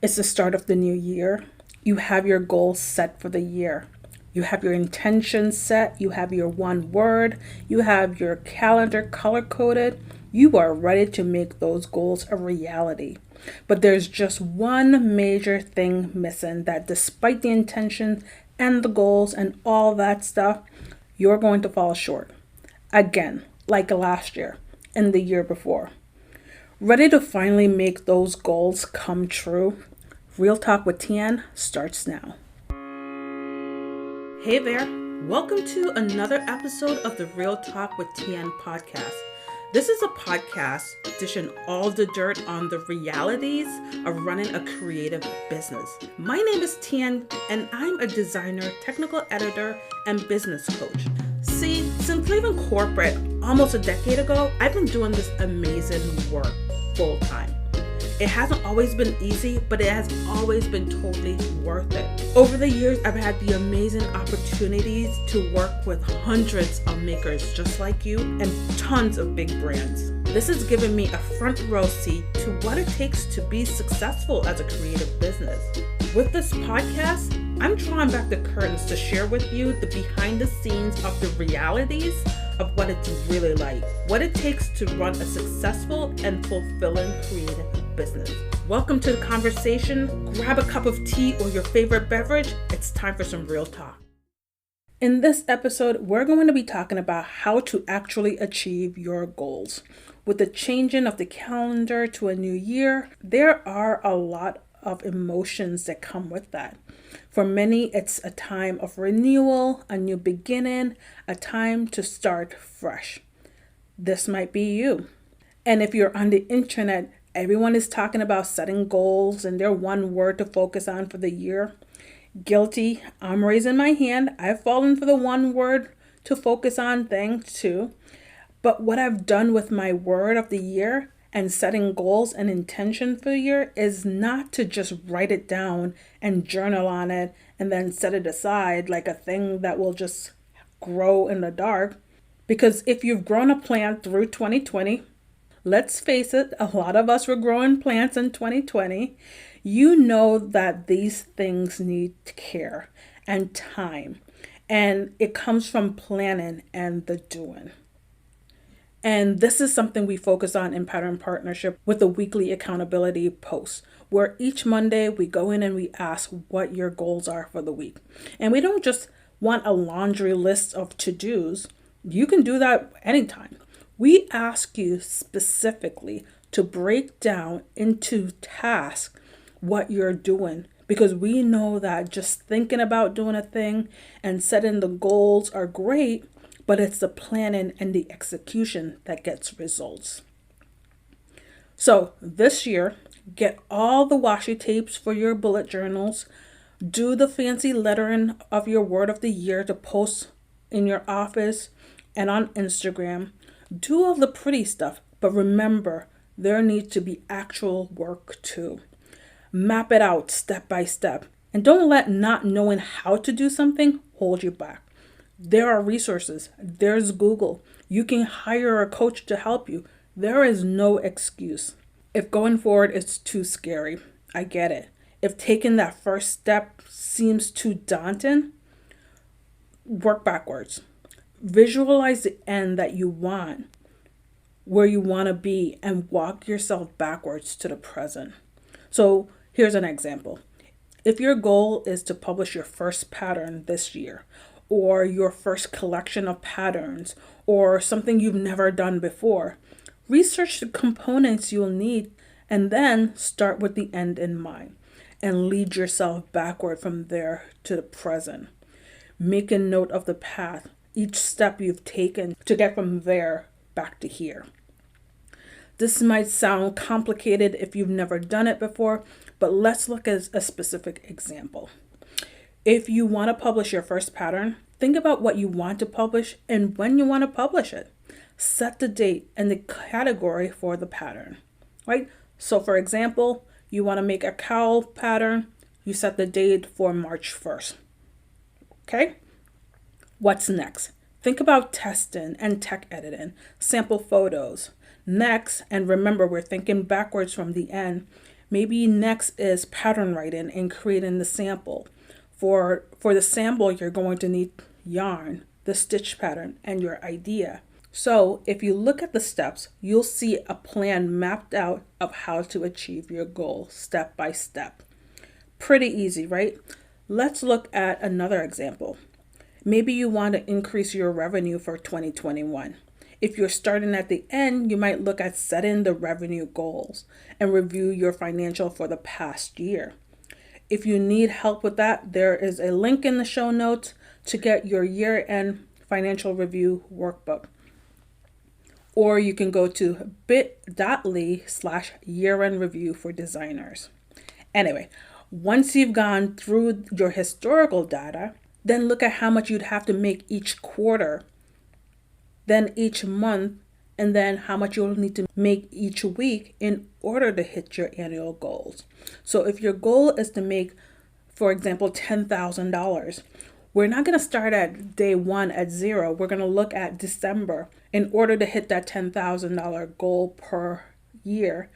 It's the start of the new year. You have your goals set for the year. You have your intentions set. You have your one word. You have your calendar color coded. You are ready to make those goals a reality. But there's just one major thing missing that despite the intention and the goals and all that stuff, you're going to fall short. Again, like last year and the year before. Ready to finally make those goals come true? Real Talk with Tian starts now. Hey there, welcome to another episode of the Real Talk with Tian podcast. This is a podcast dishing all the dirt on the realities of running a creative business. My name is Tian, and I'm a designer, technical editor, and business coach. See, since leaving corporate almost a decade ago, I've been doing this amazing work full time. It hasn't always been easy, but it has always been totally worth it. Over the years, I've had the amazing opportunities to work with hundreds of makers just like you and tons of big brands. This has given me a front row seat to what it takes to be successful as a creative business. With this podcast, I'm drawing back the curtains to share with you the behind the scenes of the realities of what it's really like, what it takes to run a successful and fulfilling creative business. Welcome to the conversation. Grab a cup of tea or your favorite beverage. It's time for some real talk. In this episode, we're going to be talking about how to actually achieve your goals. With the changing of the calendar to a new year, there are a lot of emotions that come with that. For many, it's a time of renewal, a new beginning, a time to start fresh. This might be you. And if you're on the internet, everyone is talking about setting goals and their one word to focus on for the year. Guilty. I'm raising my hand. I've fallen for the one word to focus on thing too. But what I've done with my word of the year and setting goals and intention for the year is not to just write it down and journal on it and then set it aside like a thing that will just grow in the dark. Because if you've grown a plant through 2020, let's face it, a lot of us were growing plants in 2020. You know that these things need care and time. And it comes from planning and the doing. And this is something we focus on in Pattern Partnership with the weekly accountability posts, where each Monday we go in and we ask what your goals are for the week. And we don't just want a laundry list of to-dos. You can do that anytime. We ask you specifically to break down into tasks what you're doing, because we know that just thinking about doing a thing and setting the goals are great, but it's the planning and the execution that gets results. So this year, get all the washi tapes for your bullet journals, do the fancy lettering of your word of the year to post in your office and on Instagram. Do all the pretty stuff, but remember, there needs to be actual work too. Map it out step by step, and don't let not knowing how to do something hold you back. There are resources. There's Google. You can hire a coach to help you. There is no excuse. If going forward is too scary, I get it. If taking that first step seems too daunting, work backwards. Visualize the end that you want, where you want to be, and walk yourself backwards to the present. So here's an example. If your goal is to publish your first pattern this year, or your first collection of patterns, or something you've never done before, research the components you'll need and then start with the end in mind and lead yourself backward from there to the present. Make a note of the path, each step you've taken to get from there back to here. This might sound complicated if you've never done it before, but let's look at a specific example. If you want to publish your first pattern, think about what you want to publish and when you want to publish it. Set the date and the category for the pattern, right? So for example, you want to make a cowl pattern, you set the date for March 1st. Okay? What's next? Think about testing and tech editing, sample photos. Next, and remember we're thinking backwards from the end, Maybe next is pattern writing and creating the sample. For the sample, you're going to need yarn, the stitch pattern, and your idea. So if you look at the steps, you'll see a plan mapped out of how to achieve your goal step by step. Pretty easy, right? Let's look at another example. Maybe you want to increase your revenue for 2021. If you're starting at the end, you might look at setting the revenue goals and review your financial for the past year. If you need help with that, there is a link in the show notes to get your year-end financial review workbook. Or you can go to bit.ly/year-end review for designers. Anyway, once you've gone through your historical data, then look at how much you'd have to make each quarter, then each month, and then how much you'll need to make each week in order to hit your annual goals. So if your goal is to make, for example, $10,000, we're not going to start at day one at zero. We're going to look at December. In order to hit that $10,000 goal per year,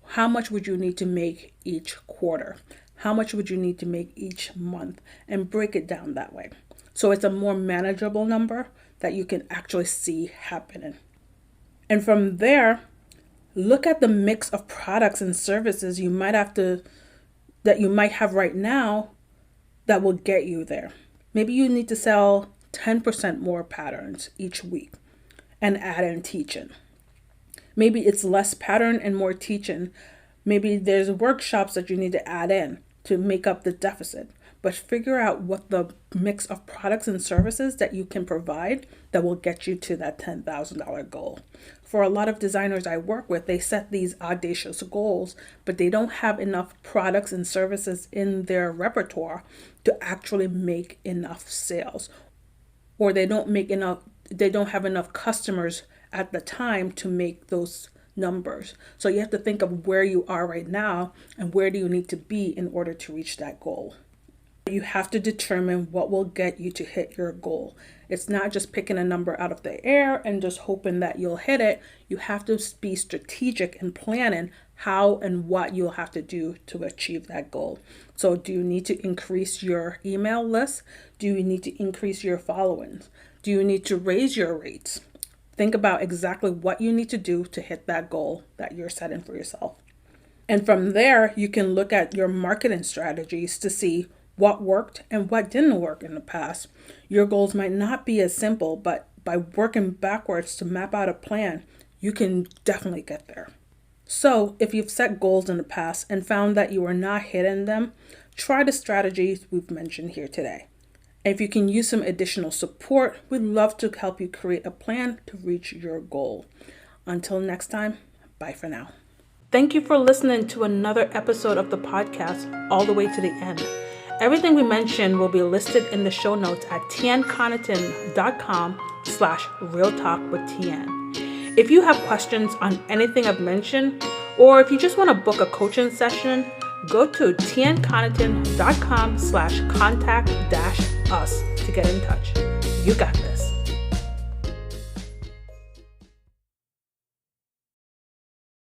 how much would you need to make each quarter? How much would you need to make each month? And break it down that way. So it's a more manageable number that you can actually see happening. And from there, look at the mix of products and services that you might have right now that will get you there. Maybe you need to sell 10% more patterns each week and add in teaching. Maybe it's less pattern and more teaching. Maybe there's workshops that you need to add in to make up the deficit. But figure out what the mix of products and services that you can provide that will get you to that $10,000 goal. For a lot of designers I work with, they set these audacious goals, but they don't have enough products and services in their repertoire to actually make enough sales. Or they don't have enough customers at the time to make those numbers. So you have to think of where you are right now and where do you need to be in order to reach that goal. You have to determine what will get you to hit your goal. It's not just picking a number out of the air and just hoping that you'll hit it. You have to be strategic in planning how and what you'll have to do to achieve that goal. So do you need to increase your email list? Do you need to increase your followings? Do you need to raise your rates? Think about exactly what you need to do to hit that goal that you're setting for yourself. And from there, you can look at your marketing strategies to see what worked and what didn't work in the past. Your goals might not be as simple, but by working backwards to map out a plan, you can definitely get there. So if you've set goals in the past and found that you are not hitting them, try the strategies we've mentioned here today. And if you can use some additional support, we'd love to help you create a plan to reach your goal. Until next time, bye for now. Thank you for listening to another episode of the podcast all the way to the end. Everything we mentioned will be listed in the show notes at tianconnerton.com/realtalkwithtn. If you have questions on anything I've mentioned, or if you just want to book a coaching session, go to tianconnerton.com/contact-us to get in touch. You got this.